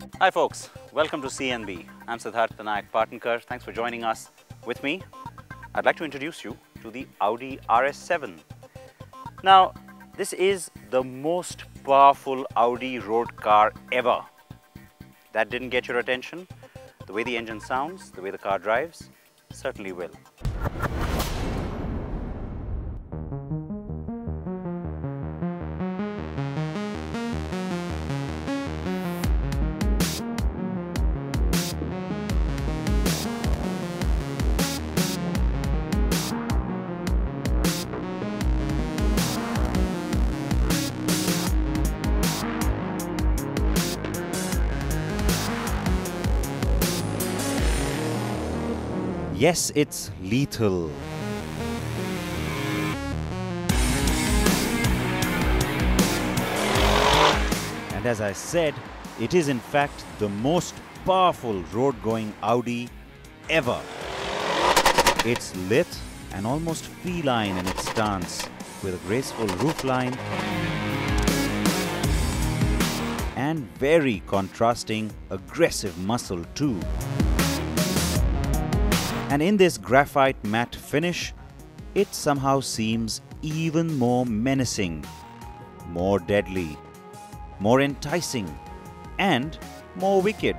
Hi folks, welcome to CNB. I'm Siddharth Vinayak Partnkar. Thanks for joining us. With me, I'd like to introduce you to the Audi RS7. Now, this is the most powerful Audi road car ever. That didn't get your attention? The way the engine sounds, the way the car drives, certainly will. Yes, it's lethal. And as I said, it is in fact the most powerful road-going Audi ever. It's lit and almost feline in its stance, with a graceful roofline and very contrasting aggressive muscle too. And in this graphite matte finish, it somehow seems even more menacing, more deadly, more enticing, and more wicked.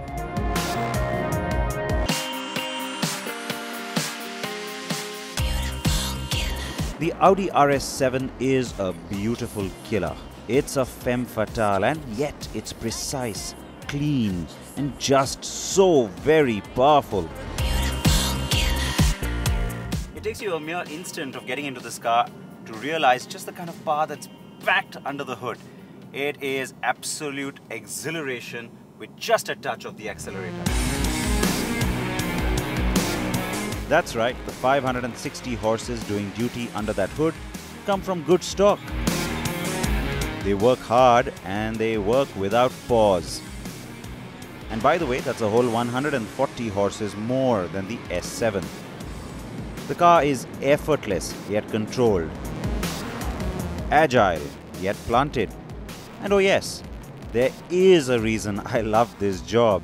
The Audi RS7 is a beautiful killer. It's a femme fatale, and yet it's precise, clean, and just so very powerful. It takes you a mere instant of getting into this car to realize just the kind of power that's packed under the hood. It is absolute exhilaration with just a touch of the accelerator. That's right, the 560 horses doing duty under that hood come from good stock. They work hard and they work without pause. And by the way, that's a whole 140 horses more than the S7. The car is effortless yet controlled, agile yet planted. And oh yes, there is a reason I love this job.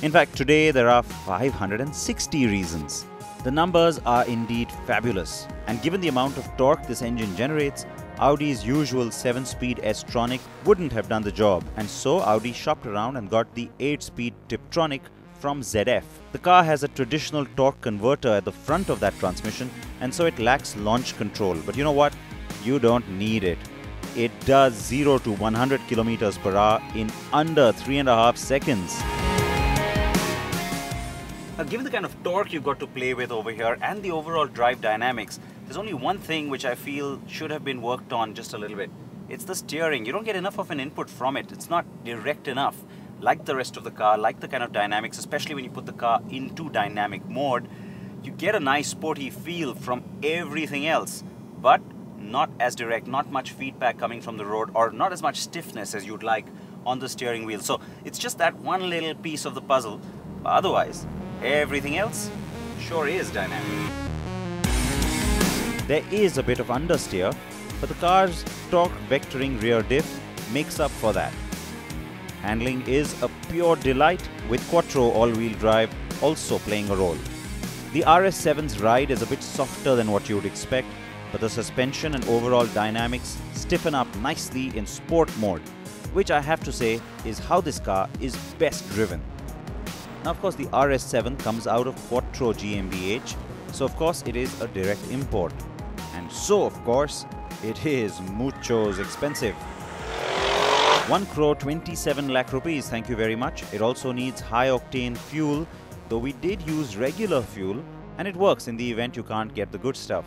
In fact, today there are 560 reasons. The numbers are indeed fabulous, and given the amount of torque this engine generates, Audi's usual 7-speed S-tronic wouldn't have done the job, and so Audi shopped around and got the 8-speed Tiptronic from ZF. The car has a traditional torque converter at the front of that transmission, and so it lacks launch control. But you know what? You don't need it. It does 0 to 100 km per hour in under 3.5 seconds. Now, given the kind of torque you've got to play with over here and the overall drive dynamics, there's only one thing which I feel should have been worked on just a little bit. It's the steering. You don't get enough of an input from it. It's not direct enough. Like the rest of the car, like the kind of dynamics, especially when you put the car into dynamic mode, you get a nice sporty feel from everything else, but not as direct, not much feedback coming from the road, or not as much stiffness as you'd like on the steering wheel. So it's just that one little piece of the puzzle. Otherwise, everything else sure is dynamic. There is a bit of understeer, but the car's torque vectoring rear diff makes up for that. Handling is a pure delight, with Quattro all-wheel drive also playing a role. The RS7's ride is a bit softer than what you would expect, but the suspension and overall dynamics stiffen up nicely in sport mode, which I have to say is how this car is best driven. Now of course the RS7 comes out of Quattro GmbH, so of course it is a direct import. And so of course it is muchos expensive. 1,27 lakh rupees, thank you very much. It also needs high-octane fuel, though we did use regular fuel, and it works in the event you can't get the good stuff.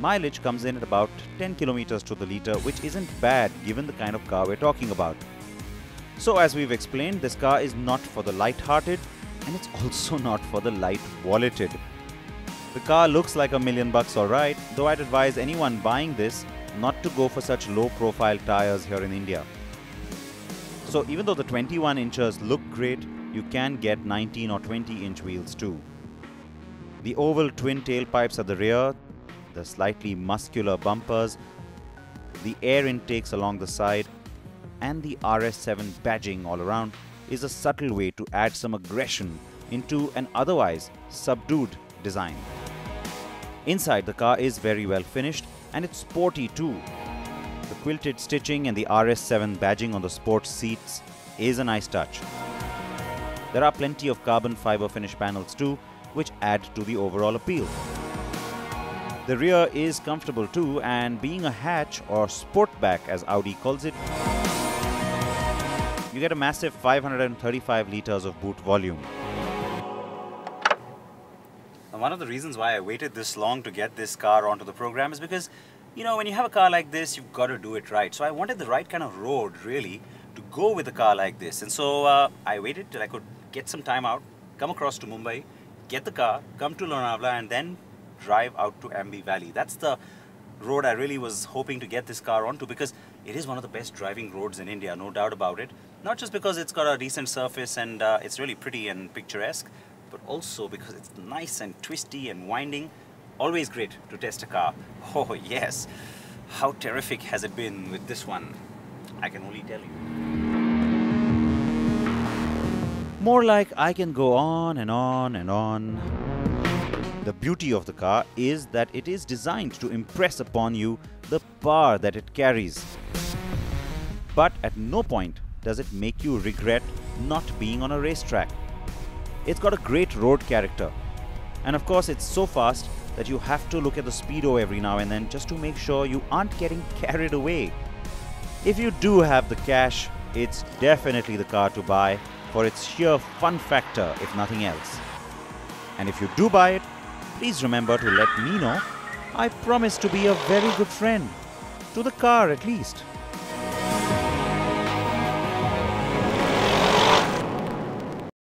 Mileage comes in at about 10 kilometers to the litre, which isn't bad given the kind of car we're talking about. So as we've explained, this car is not for the light-hearted, and it's also not for the light-walleted. The car looks like $1 million alright, though I'd advise anyone buying this not to go for such low-profile tires here in India. So even though the 21 inches look great, you can get 19 or 20 inch wheels too. The oval twin tailpipes at the rear, the slightly muscular bumpers, the air intakes along the side, and the RS7 badging all around is a subtle way to add some aggression into an otherwise subdued design. Inside, the car is very well finished and it's sporty too. The quilted stitching and the RS7 badging on the sports seats is a nice touch. There are plenty of carbon fiber finish panels too, which add to the overall appeal. The rear is comfortable too, and being a hatch or Sportback as Audi calls it, you get a massive 535 litres of boot volume. Now, one of the reasons why I waited this long to get this car onto the program is because, you know, when you have a car like this, you've got to do it right. So I wanted the right kind of road, really, to go with a car like this. And so I waited till I could get some time out, come across to Mumbai, get the car, come to Lonavala, and then drive out to Ambi Valley. That's the road I really was hoping to get this car onto, because it is one of the best driving roads in India, no doubt about it. Not just because it's got a decent surface and it's really pretty and picturesque, but also because it's nice and twisty and winding. Always great to test a car. Oh yes, how terrific has it been with this one? I can only tell you. More like I can go on and on and on. The beauty of the car is that it is designed to impress upon you the power that it carries. But at no point does it make you regret not being on a racetrack. It's got a great road character. And of course, it's so fast that you have to look at the speedo every now and then just to make sure you aren't getting carried away. If you do have the cash, it's definitely the car to buy for its sheer fun factor, if nothing else. And if you do buy it, please remember to let me know. I promise to be a very good friend. To the car at least.